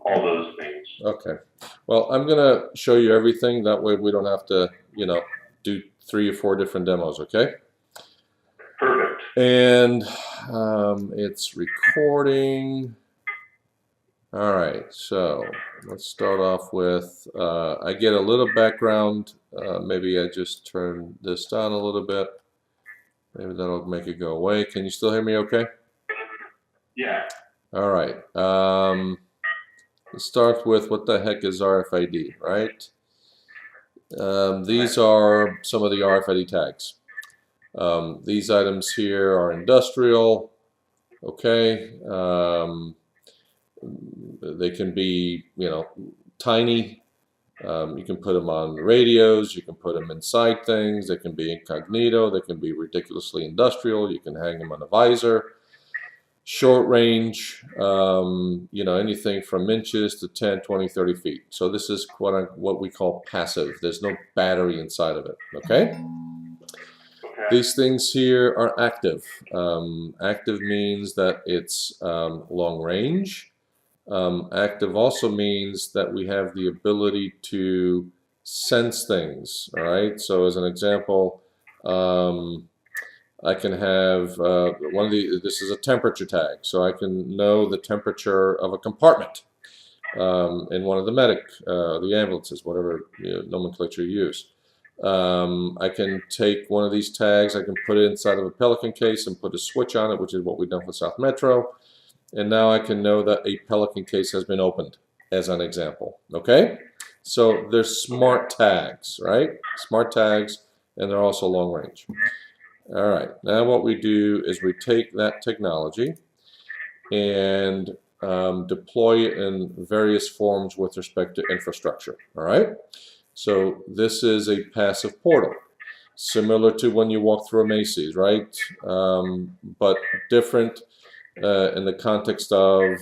all those things. Okay. Well, I'm going to show you everything. That way we don't have to, you know, do 3 or 4 different demos, okay? Perfect. And it's recording. All right, so let's start off with, I get a little background. Maybe I just turn this down a little bit. Maybe that'll make it go away. Can you still hear me okay? Yeah. All right. Let's start with what the heck is RFID, right? These are some of the RFID tags. These items here are industrial, okay? They can be, you know, tiny. You can put them on radios. You can put them inside things. They can be incognito. They can be ridiculously industrial. You can hang them on a visor. Short range, you know, anything from inches to 10, 20, 30 feet. So this is what we call passive. There's no battery inside of it, okay? These things here are active. Active means that it's long range. Active also means that we have the ability to sense things, all right? So as an example, I can have this is a temperature tag, so I can know the temperature of a compartment in one of the ambulances, whatever nomenclature you use. I can take one of these tags, I can put it inside of a Pelican case and put a switch on it, which is what we've done for South Metro. And now I can know that a Pelican case has been opened, as an example. Okay? So they're smart tags, right? Smart tags, and they're also long range. All right. Now what we do is we take that technology and deploy it in various forms with respect to infrastructure. All right? So this is a passive portal, similar to when you walk through a Macy's, right? But different in the context of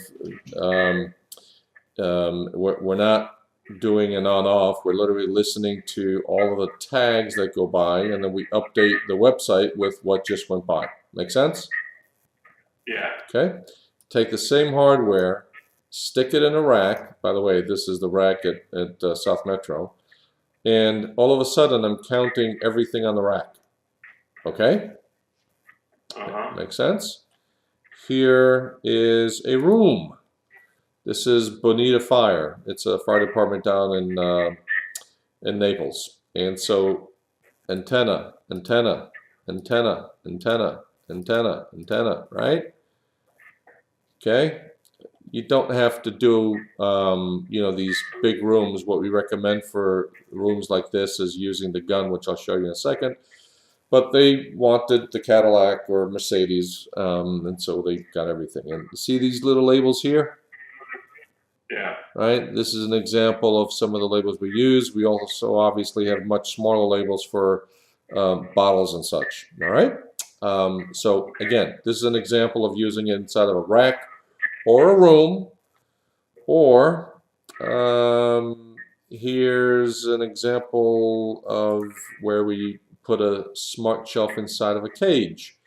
we're not doing an on-off. We're literally listening to all of the tags that go by, and then we update the website with what just went by. Make sense? Yeah. Okay. Take the same hardware, stick it in a rack. By the way, this is the rack at South Metro. And all of a sudden, I'm counting everything on the rack. Okay? Makes sense? Here is a room. This is Bonita Fire. It's a fire department down in Naples. And so antenna, antenna, antenna, antenna, antenna, antenna, right? Okay? You don't have to do, you know, these big rooms. What we recommend for rooms like this is using the gun, which I'll show you in a second. But they wanted the Cadillac or Mercedes, and so they got everything. And see these little labels here? Yeah. Right? This is an example of some of the labels we use. We also obviously have much smaller labels for bottles and such. All right? So again, this is an example of using it inside of a rack or a room, or here's an example of where we put a smart shelf inside of a cage,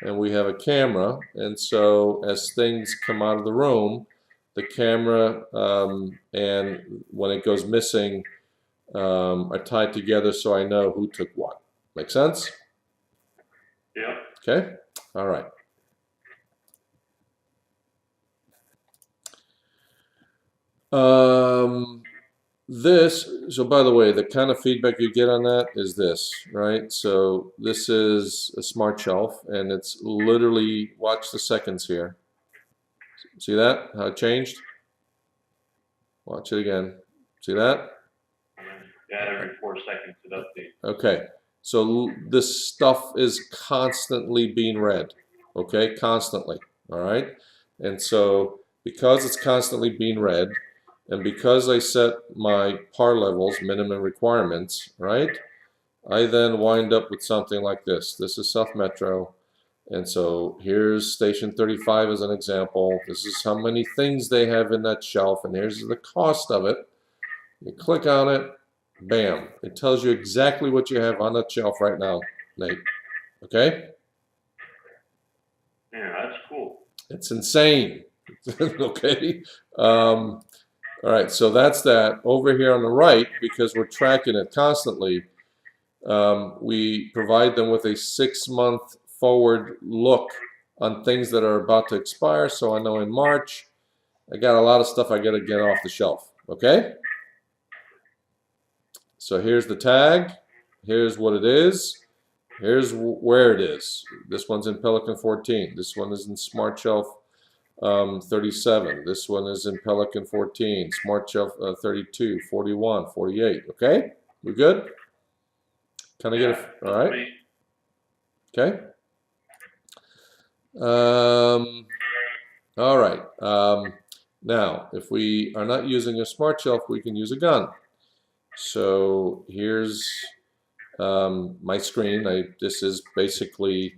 and we have a camera, and so as things come out of the room, the camera and when it goes missing are tied together, so I know who took what. Make sense? Yeah. Okay? All right. So by the way, the kind of feedback you get on that is this, right? So this is a smart shelf, and it's literally, watch the seconds here. See that? How it changed? Watch it again. See that? Yeah, every 4 seconds it updates. Okay. So this stuff is constantly being read. Okay? Constantly. All right? And so because it's constantly being read, and because I set my PAR levels, minimum requirements, right, I then wind up with something like this. This is South Metro. And so here's station 35 as an example. This is how many things they have in that shelf, and here's the cost of it. You click on it, bam. It tells you exactly what you have on that shelf right now, Nate. Okay? Yeah, that's cool. It's insane. Okay? All right, so that's that. Over here on the right, because we're tracking it constantly, we provide them with a 6-month forward look on things that are about to expire. So I know in March, I got a lot of stuff I got to get off the shelf. Okay? So here's the tag. Here's what it is. Here's where it is. This one's in Pelican 14. This one is in Smart Shelf 37. This one is in Pelican 14. Smart Shelf 32, 41, 48. Okay? We good? Kind of get it? All right. Okay. All right. Now, if we are not using a smart shelf, we can use a gun. So here's my screen. This is basically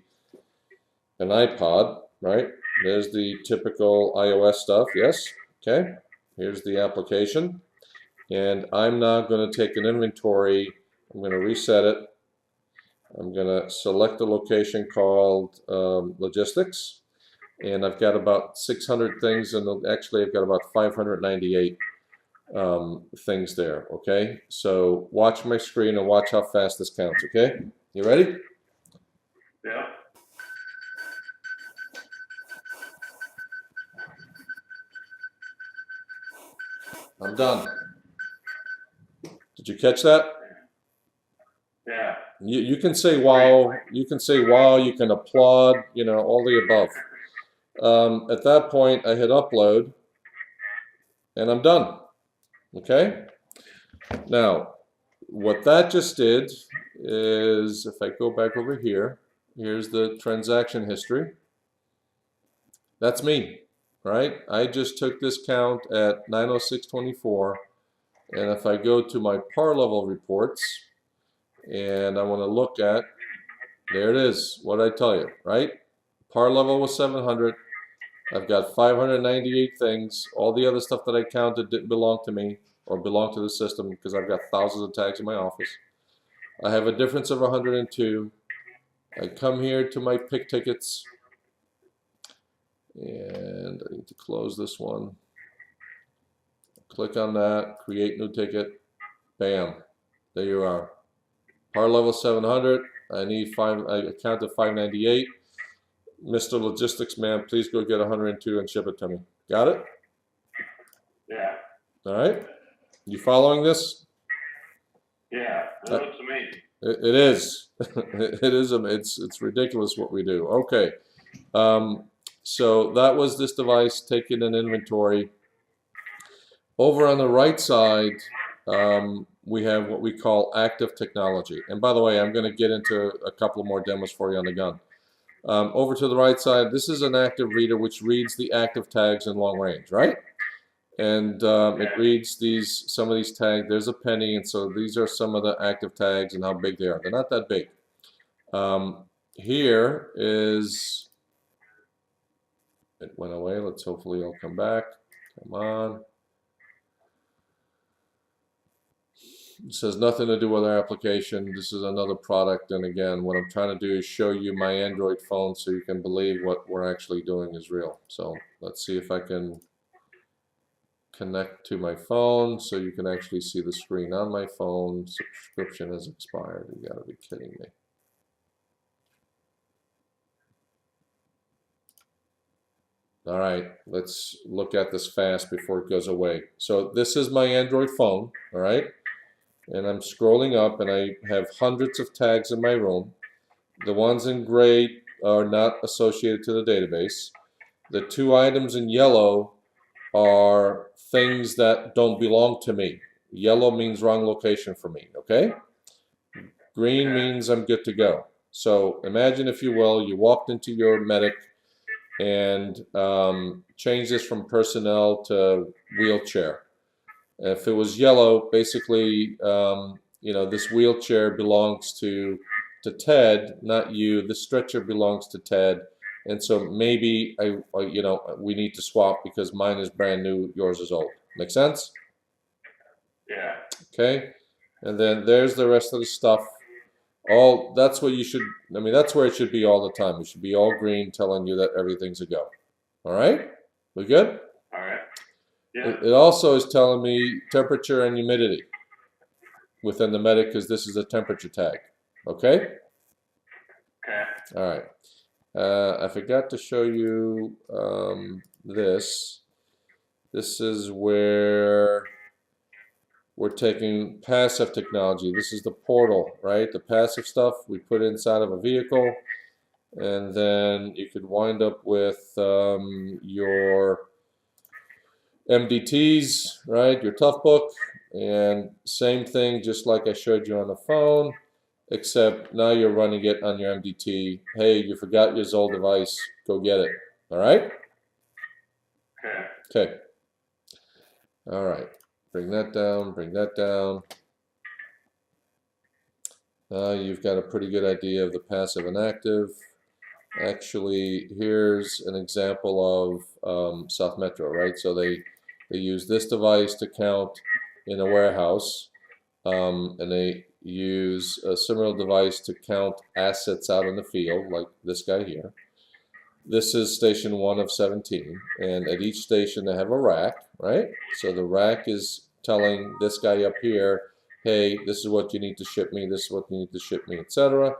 an iPod, right? There's the typical iOS stuff, yes? Okay. Here's the application. And I'm now going to take an inventory. I'm going to reset it. I'm going to select the location called logistics. And I've got about 600 things, and actually I've got about 598 things there, okay? So watch my screen and watch how fast this counts, okay? You ready? Yeah. I'm done. Did you catch that? Yeah. You can say wow, you can say wow, you can applaud, you know, all the above. At that point, I hit upload, and I'm done, okay? Now, what that just did is, if I go back over here, here's the transaction history. That's me, right? I just took this count at 9:06:24, and if I go to my par level reports, and I want to look at, there it is, what did I tell you, right? Par level was 700. I've got 598 things. All the other stuff that I counted didn't belong to me or belong to the system because I've got thousands of tags in my office. I have a difference of 102. I come here to my pick tickets, and I need to close this one. Click on that, create new ticket. Bam, there you are. Par level 700. I counted 598. Mr. Logistics Man, please go get 102 and ship it to me. Got it? Yeah. All right. You following this? Yeah. It looks amazing. It is. It is. It's ridiculous what we do. Okay. So that was this device taking an inventory. Over on the right side, we have what we call active technology. And by the way, I'm going to get into a couple more demos for you on the gun. Over to the right side, this is an active reader which reads the active tags in long range, right? And it reads some of these tags. There's a penny, and so these are some of the active tags and how big they are. They're not that big. Here is, it went away. Let's hopefully it'll come back. Come on. This has nothing to do with our application. This is another product, and again, what I'm trying to do is show you my Android phone so you can believe what we're actually doing is real. So let's see if I can connect to my phone so you can actually see the screen on my phone. Subscription has expired. You gotta be kidding me. All right, let's look at this fast before it goes away. So this is my Android phone, all right? And I'm scrolling up, and I have hundreds of tags in my room. The ones in gray are not associated to the database. The 2 items in yellow are things that don't belong to me. Yellow means wrong location for me, okay? Green means I'm good to go. So imagine, if you will, you walked into your medic and changed this from personnel to wheelchair. If it was yellow, basically, you know, this wheelchair belongs to Ted, not you. The stretcher belongs to Ted, and so maybe you know, we need to swap because mine is brand new, yours is old. Make sense? Yeah. Okay, and then there's the rest of the stuff. All that's what you should. I mean, that's where it should be all the time. It should be all green, telling you that everything's a go. All right, we good? All right. Yeah. It also is telling me temperature and humidity within the medic because this is a temperature tag. Okay? Okay. All right. I forgot to show you this. This is where we're taking passive technology. This is the portal, right? The passive stuff we put inside of a vehicle, and then you could wind up with your MDTs, right? Your tough book, and same thing, just like I showed you on the phone, except now you're running it on your MDT. Hey, you forgot your Zoll device, go get it. All right? Okay. Okay. All right. Bring that down, bring that down. Now you've got a pretty good idea of the passive and active. Actually, here's an example of South Metro, right? So they use this device to count in a warehouse, and they use a similar device to count assets out in the field, like this guy here. This is station 1 of 17, and at each station they have a rack, right? So the rack is telling this guy up here, hey, this is what you need to ship me, this is what you need to ship me, etc.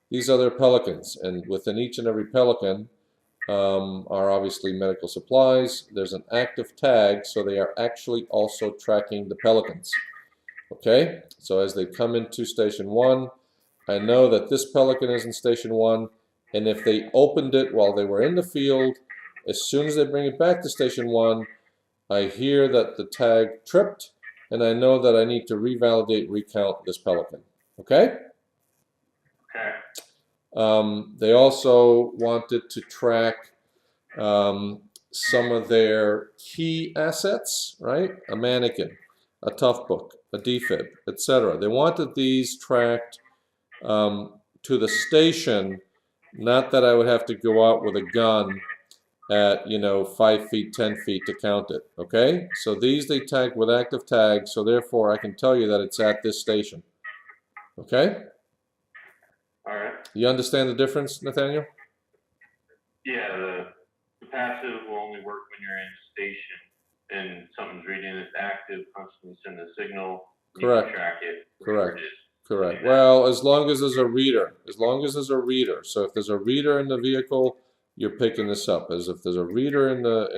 These are their Pelicans, and within each and every Pelican are obviously medical supplies. There's an active tag, so they are actually also tracking the Pelicans. Okay, so as they come into station 1, I know that this Pelican is in station 1, and if they opened it while they were in the field, as soon as they bring it back to station 1, I hear that the tag tripped, and I know that I need to revalidate, recount this Pelican. Okay? Okay. They also wanted to track some of their key assets, right? A mannequin, a tough book, a defib, etc. They wanted these tracked to the station, not that I would have to go out with a gun at 5 feet, 10 feet to count it. Okay, so these they tag with active tags, so therefore I can tell you that it's at this station. Okay. All right. You understand the difference, Nathaniel? Yeah, the passive will only work when you're in station and something's reading it's active, constantly send a signal. You Correct. can track it. Correct. It is. Correct. Well, as long as there's a reader. As long as there's a reader. So if there's a reader in the vehicle, you're picking this up. As if there's a reader in the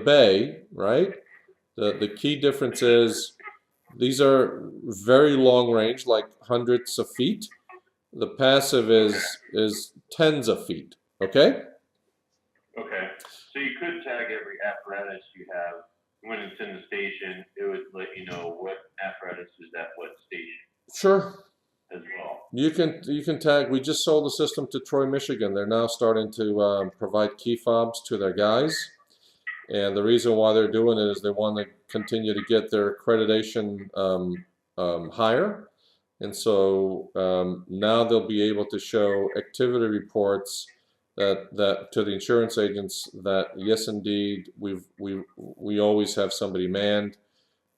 bay, right? The key difference is these are very long range, like hundreds of feet. The passive is tens of feet. Okay? Okay. So you could tag every apparatus you have. When it's in the station, it would let you know what apparatus is at what station. Sure. As well. You can tag. We just sold the system to Troy, Michigan. They're now starting to provide key fobs to their guys, and the reason why they're doing it is they want to continue to get their accreditation higher, and so now they'll be able to show activity reports that to the insurance agents that yes, indeed, we always have somebody manned,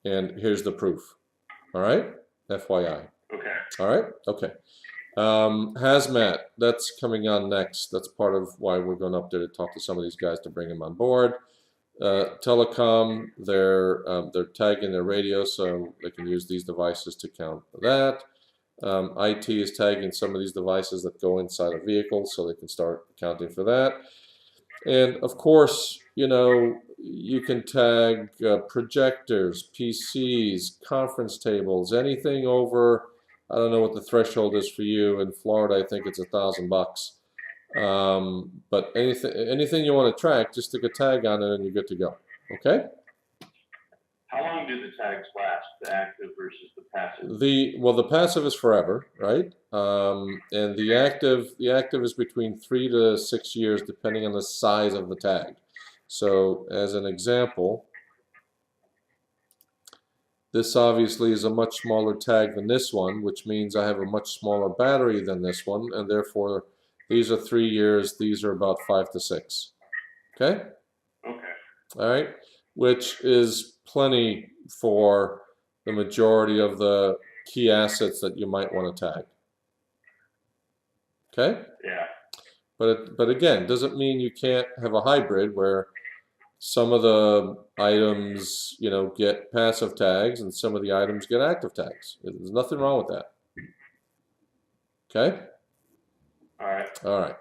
and here's the proof. All right, FYI. Okay. All right, okay. Hazmat, that's coming on next. That's part of why we're going up there to talk to some of these guys to bring them on board. Telecom, they're tagging their radio so they can use these devices to count that. IT is tagging some of these devices that go inside a vehicle so they can start counting for that. And of course, you can tag projectors, PCs, conference tables, anything over, I don't know what the threshold is for you. In Florida, I think it's $1,000. But anything you want to track, just stick a tag on it and you're good to go. Okay? How long do the tags last, the active versus the passive? The passive is forever, right? And the active is between 3 to 6 years, depending on the size of the tag. So, as an example, this obviously is a much smaller tag than this one, which means I have a much smaller battery than this one, and therefore these are 3 years. These are about 5 to 6. Okay. Okay. All right, which is plenty for the majority of the key assets that you might want to tag. Okay? Yeah. But again, doesn't mean you can't have a hybrid where some of the items, get passive tags, and some of the items get active tags. There's nothing wrong with that. Okay? All right. All right.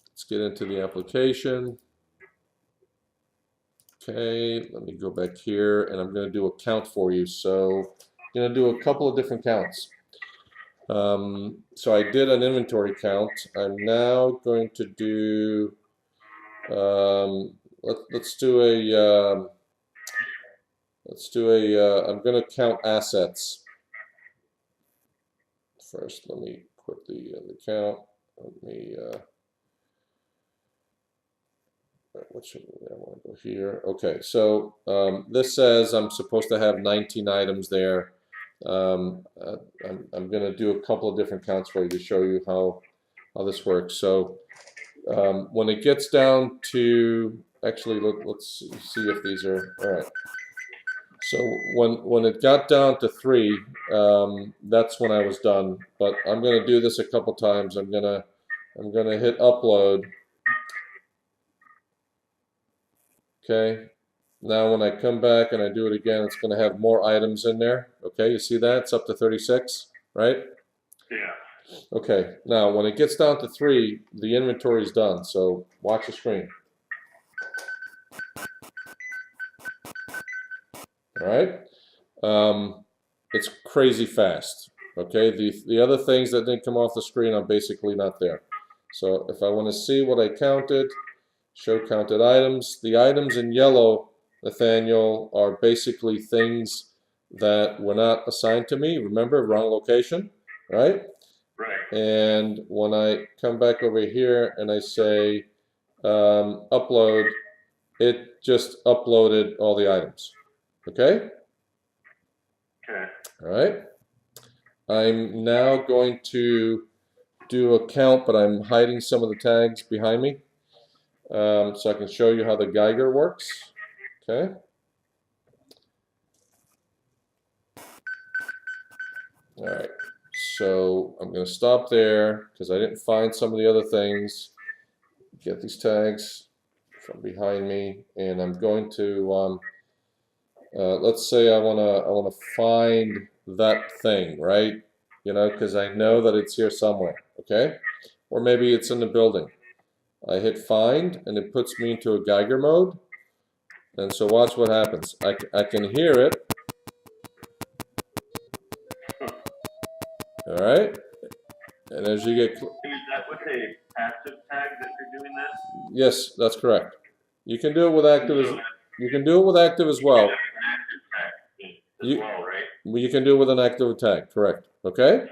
Let's get into the application. Okay, let me go back here, and I'm going to do a count for you. So I'm going to do a couple of different counts. So I did an inventory count. I'm now going to do, let's do I'm going to count assets. First, let me quit the count. Let me, what should I want to go here? Okay, so this says I'm supposed to have 19 items there. I'm going to do a couple of different counts for you to show you how this works. So when it gets down to, actually, let's see if these are, all right. So when it got down to 3, that's when I was done. But I'm going to do this a couple times. I'm gonna hit upload. Okay. Now when I come back and I do it again, it's going to have more items in there. Okay, you see that? It's up to 36, right? Yeah. Okay. Now when it gets down to 3, the inventory is done. So watch the screen. All right. It's crazy fast. Okay, the other things that didn't come off the screen are basically not there. So if I want to see what I counted, show counted items. The items in yellow, Nathaniel, are basically things that were not assigned to me. Remember, wrong location, right? Right. And when I come back over here and I say upload, it just uploaded all the items. Okay? Okay. All right. I'm now going to do a count, but I'm hiding some of the tags behind me so I can show you how the Geiger works. Okay. All right. So I'm going to stop there because I didn't find some of the other things. Get these tags from behind me, and I'm going to let's say I wanna find that thing, right? Because I know that it's here somewhere, okay? Or maybe it's in the building. I hit find, and it puts me into a Geiger mode. And so watch what happens. I can hear it. All right. And as you get, Is that with a passive tag that you're doing that? yes, that's correct. You can do it with active as well. An active tag as well, right? You can do it with an active tag, correct? Okay.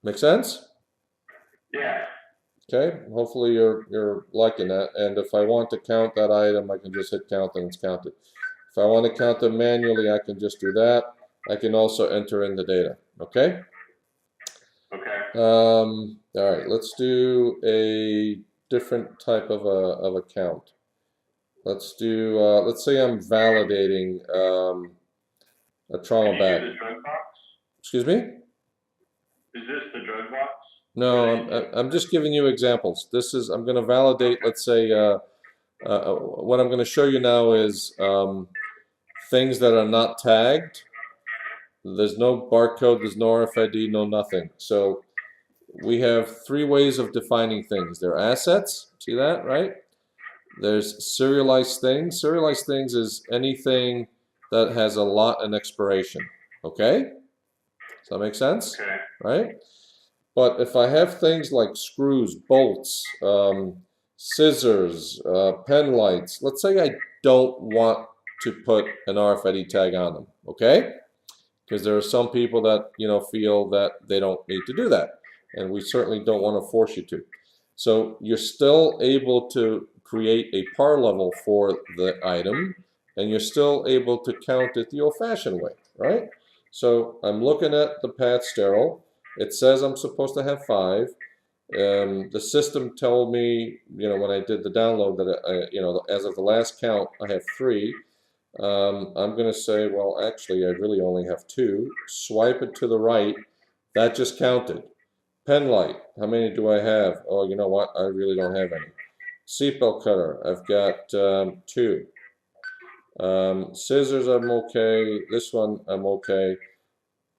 Make sense? Yeah. Okay, hopefully you're liking that. And if I want to count that item, I can just hit count and it's counted. If I want to count them manually, I can just do that. I can also enter in the data. Okay? Okay. All right, let's do a different type of a count. Let's do, let's say I'm validating a trauma bag. Can you do the drug box? Excuse me? Is this the drug box? No, I'm just giving you examples. I'm going to validate, let's say, what I'm going to show you now is things that are not tagged. There's no barcode, there's no RFID, no nothing. So we have 3 ways of defining things. They're assets, see that, right? There's serialized things. Serialized things is anything that has a lot and expiration, okay? Does that make sense? Okay. Right? But if I have things like screws, bolts, scissors, pen lights, let's say I don't want to put an RFID tag on them, okay? Because there are some people that, feel that they don't need to do that. And we certainly don't want to force you to. So you're still able to create a par level for the item, and you're still able to count it the old-fashioned way, right? So I'm looking at the pad sterile. It says I'm supposed to have 5. The system told me, when I did the download that, as of the last count, I have 3. I'm going to say, well, actually, I really only have 2. Swipe it to the right. That just counted. Pen light, how many do I have? Oh, you know what? I really don't have any. Seatbelt cutter, I've got 2. Scissors, I'm okay. This one, I'm okay.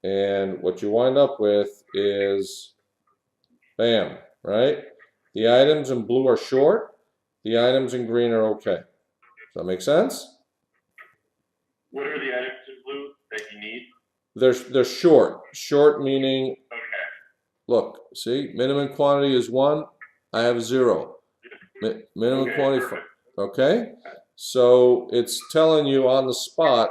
And what you wind up with is, bam, right? The items in blue are short. The items in green are okay. Does that make sense? What are the items in blue that you need? They're short. Short meaning, Okay. look, see, minimum quantity is 1. I have 0. Minimum Okay, quantity, perfect. okay? So it's telling you on the spot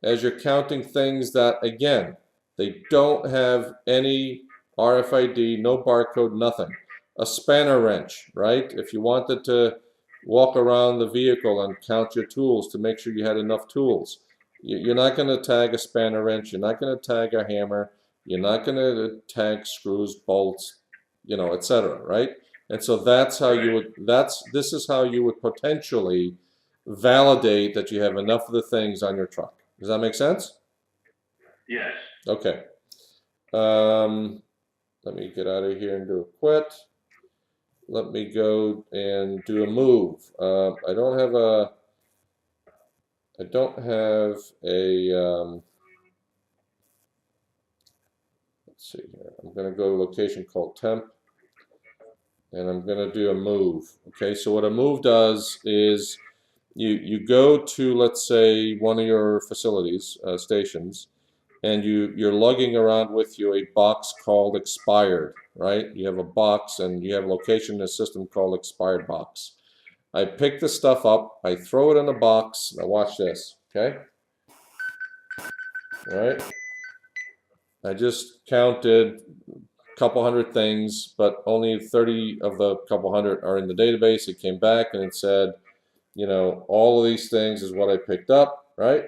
as you're counting things that, again, they don't have any RFID, no barcode, nothing. A spanner wrench, right? If you wanted to walk around the vehicle and count your tools to make sure you had enough tools, you're not going to tag a spanner wrench, you're not going to tag a hammer, you're not going to tag screws, bolts, etc., right? And so that's how you would, this is how you would potentially validate that you have enough of the things on your truck. Does that make sense? Yes. Okay. Let me get out of here and do a quit. Let me go and do a move. I don't have a, let's see here. I'm going to go to a location called temp, and I'm going to do a move. Okay, so what a move does is you go to, let's say, one of your facilities, stations, and you're lugging around with you a box called expired, right? You have a box and you have a location in the system called expired box. I pick the stuff up, I throw it in a box. Now watch this, okay? All right. I just counted a couple hundred things, but only 30 of the couple hundred are in the database. It came back and it said, all of these things is what I picked up, right?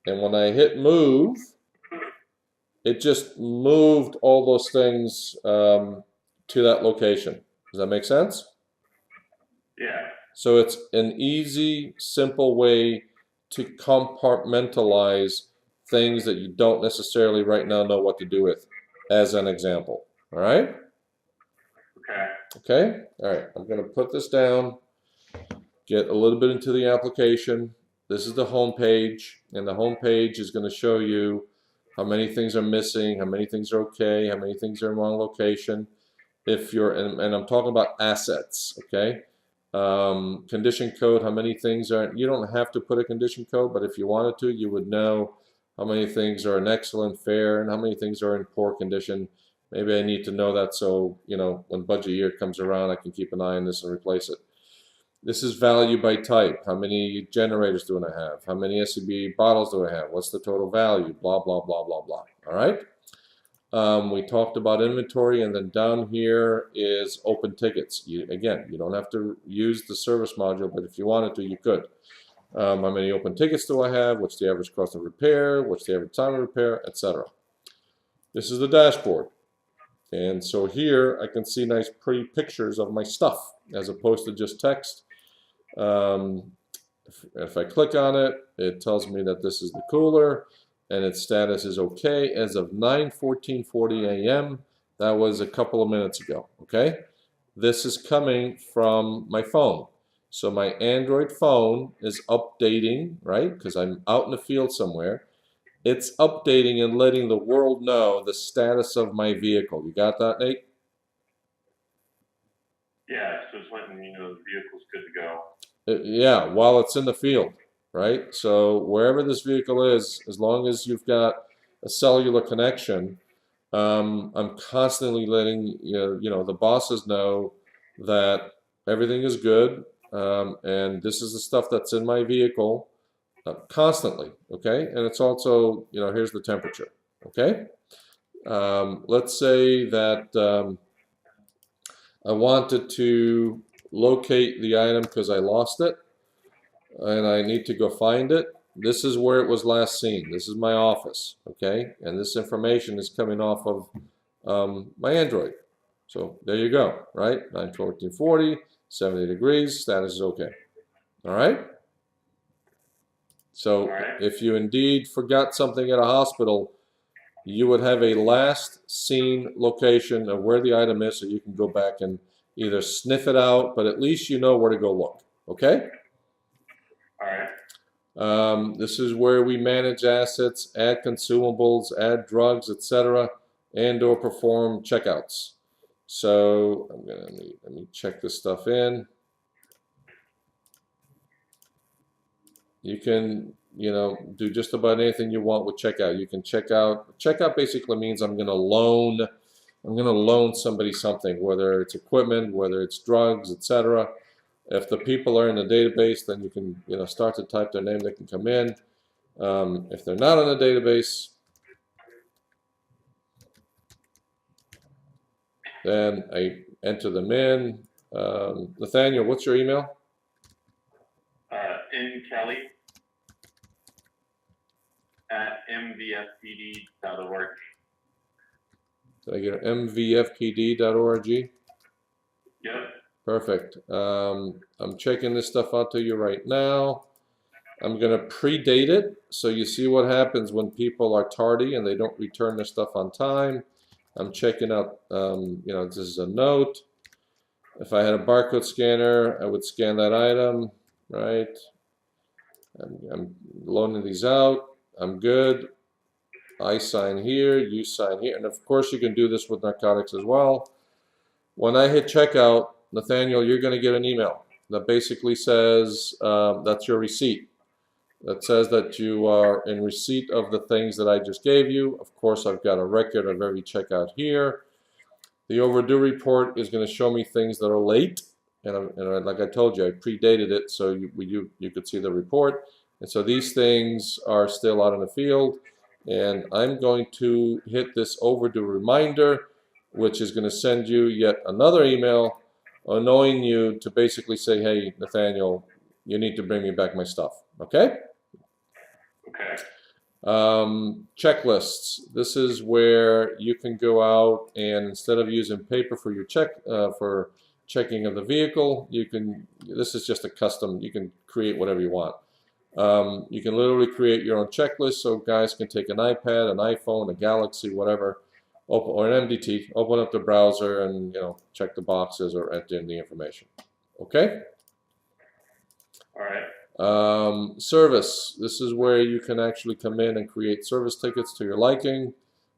And when I hit move, it just moved all those things to that location. Does that make sense? Yeah. So it's an easy, simple way to compartmentalize things that you don't necessarily right now know what to do with, as an example. All right? Okay. Okay? All right. I'm going to put this down, get a little bit into the application. This is the home page, and the home page is going to show you how many things are missing, how many things are okay, how many things are in wrong location. If you're, and I'm talking about assets, okay? Condition code, how many things are, you don't have to put a condition code, but if you wanted to, you would know how many things are in excellent, fair, and how many things are in poor condition. Maybe I need to know that so, when budget year comes around, I can keep an eye on this and replace it. This is value by type. How many generators do I have? How many SCB bottles do I have? What's the total value? Blah, blah, blah, blah, blah. All right? We talked about inventory, and then down here is open tickets. Again, you don't have to use the service module, but if you wanted to, you could. How many open tickets do I have? What's the average cost of repair? What's the average time of repair? Etc. This is the dashboard. And so here I can see nice pretty pictures of my stuff as opposed to just text. If I click on it, it tells me that this is the cooler and its status is okay as of 9:14:40 a.m. That was a couple of minutes ago, okay? This is coming from my phone. So my Android phone is updating, right? Because I'm out in the field somewhere. It's updating and letting the world know the status of my vehicle. You got that, Nate? Yeah, so it's letting you know the vehicle's good to go. Yeah, while it's in the field, right? So wherever this vehicle is, as long as you've got a cellular connection, I'm constantly letting the bosses know that everything is good, and this is the stuff that's in my vehicle constantly, okay? And it's also, here's the temperature, okay? Let's say that I wanted to locate the item because I lost it and I need to go find it. This is where it was last seen. This is my office, okay? And this information is coming off of my Android. So there you go, right? 9:14:40, 70 degrees, status is okay. All right? So if you indeed forgot something at a hospital, you would have a last seen location of where the item is so you can go back and either sniff it out, but at least you know where to go look. Okay? All right. This is where we manage assets, add consumables, add drugs, etc., and/or perform checkouts. So I'm gonna let me check this stuff in. You can, do just about anything you want with checkout. You can check out. Checkout basically means I'm gonna loan somebody something, whether it's equipment, whether it's drugs, etc. If the people are in the database, then you can, start to type their name. They can come in. If they're not on the database, then I enter them in. Nathaniel, what's your email? nkelly@mvfpd.org. Did I get mvfpd.org? Yep. Perfect. I'm checking this stuff out to you right now. I'm going to predate it, so you see what happens when people are tardy and they don't return their stuff on time. I'm checking out, this is a note. If I had a barcode scanner, I would scan that item, right? I'm loaning these out. I'm good. I sign here, you sign here. And of course, you can do this with narcotics as well. When I hit checkout, Nathaniel, you're going to get an email that basically says that's your receipt. That says that you are in receipt of the things that I just gave you. Of course, I've got a record of every checkout here. The overdue report is going to show me things that are late. And like I told you, I predated it so you could see the report. And so these things are still out in the field. And I'm going to hit this overdue reminder, which is going to send you yet another email annoying you to basically say, hey, Nathaniel, you need to bring me back my stuff. Okay? Okay. Checklists. This is where you can go out and instead of using paper for your for checking of the vehicle, this is just a custom, you can create whatever you want. You can literally create your own checklist so guys can take an iPad, an iPhone, a Galaxy, whatever, or an MDT, open up the browser and check the boxes or enter in the information. Okay? All right. Service. This is where you can actually come in and create service tickets to your liking.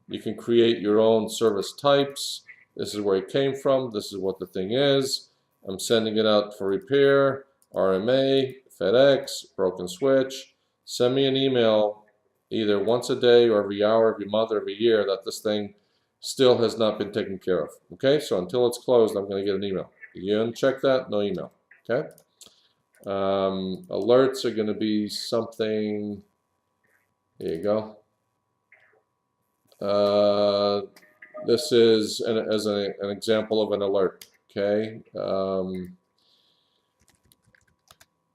You can create your own service types. This is where it came from. This is what the thing is. I'm sending it out for repair, RMA, FedEx, broken switch. Send me an email either once a day or every hour, every month, or every year that this thing still has not been taken care of. Okay, so until it's closed, I'm going to get an email. You uncheck that, no email. Okay. Alerts are going to be something. There you go. This is an example of an alert. Okay.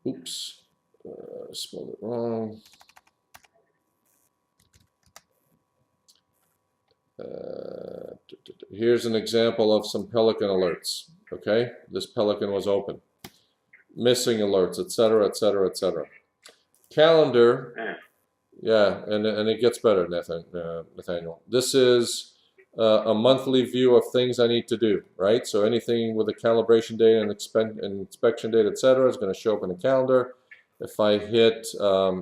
Oops, spelled it wrong. Here's an example of some Pelican alerts. Okay, this Pelican was open. Missing alerts, etc., etc., etc. Calendar, yeah, and it gets better, Nathaniel. This is a monthly view of things I need to do, right? So anything with a calibration date and inspection date, etc., is going to show up in the calendar. If I hit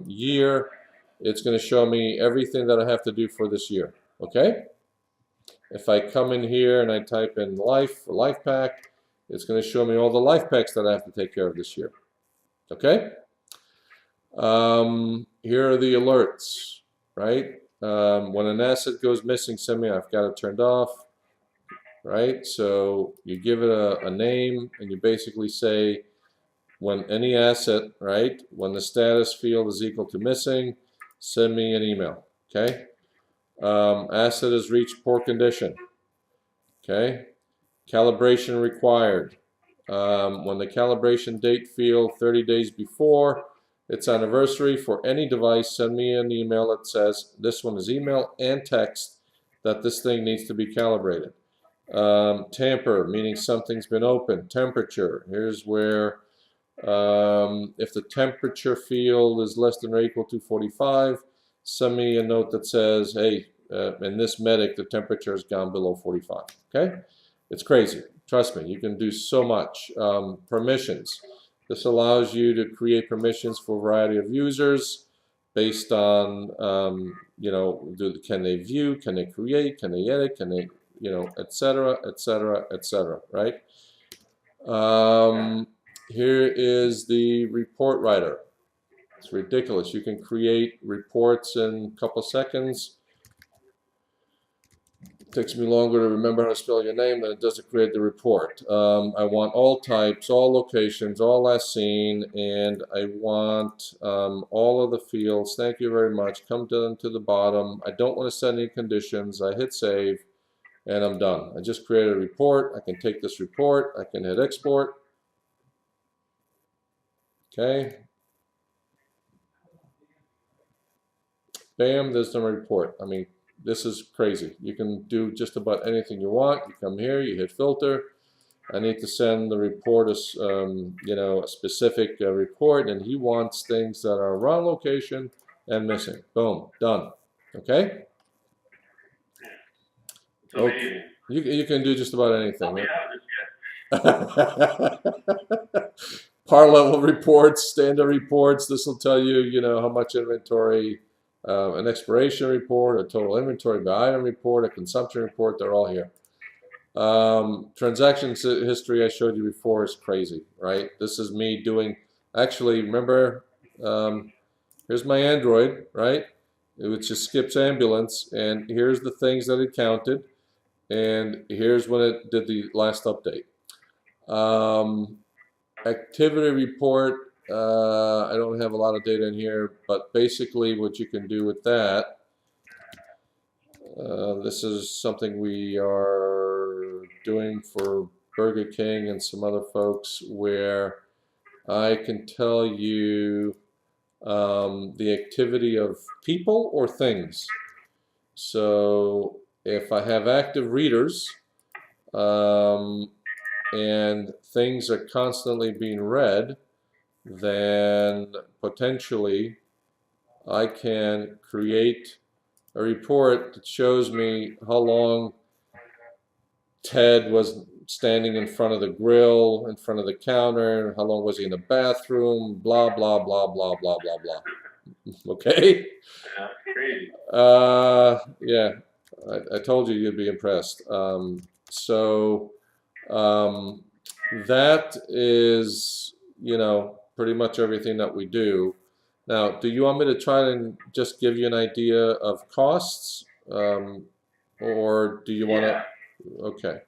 year, it's going to show me everything that I have to do for this year, okay? If I come in here and I type in life, or life pack, it's going to show me all the life packs that I have to take care of this year. Okay? Here are the alerts, right? When an asset goes missing, I've got it turned off, right? So you give it a name and you basically say when any asset, right? When the status field is equal to missing, send me an email, okay? Asset has reached poor condition, okay? Calibration required. When the calibration date field 30 days before its anniversary for any device, send me an email that says this one is email and text that this thing needs to be calibrated. Tamper, meaning something's been opened. Temperature, here's where if the temperature field is less than or equal to 45, send me a note that says, hey, in this medic, the temperature has gone below 45. Okay? It's crazy. Trust me, you can do so much. Permissions. This allows you to create permissions for a variety of users based on, you know, can they view, can they create, can they edit, can they, you know, etc., etc., etc., right? Here is the report writer. It's ridiculous. You can create reports in a couple seconds. It takes me longer to remember how to spell your name than it does to create the report. I want all types, all locations, all last seen, and I want all of the fields. Thank you very much. Come down to the bottom. I don't want to set any conditions. I hit save, and I'm done. I just created a report. I can take this report. I can hit export. Okay. Bam, there's the report. I mean, this is crazy. You can do just about anything you want. You come here, you hit filter. I need to send the report you know, a specific report, and he wants things that are wrong location and missing. Boom, done. Okay? Okay. You can do just about anything. Par level reports, standard reports. This will tell you, you know, how much inventory. An expiration report, a total inventory by item report, a consumption report, they're all here. Transaction history I showed you before is crazy, right? This is me doing, actually, remember, here's my Android, right? It just skips ambulance, and here's the things that it counted, and here's when it did the last update. Activity report, I don't have a lot of data in here, but basically what you can do with that, this is something we are doing for Burger King and some other folks, where I can tell you the activity of people or things. So if I have active readers and things are constantly being read, then potentially I can create a report that shows me how long Ted was standing in front of the grill, in front of the counter, how long was he in the bathroom, blah, blah, blah, blah, blah, blah, blah. Okay? Yeah, crazy. Yeah, I told you you'd be impressed. That is, you know, pretty much everything that we do. Now, do you want me to try and just give you an idea of costs, or do you want to? Yeah. Okay.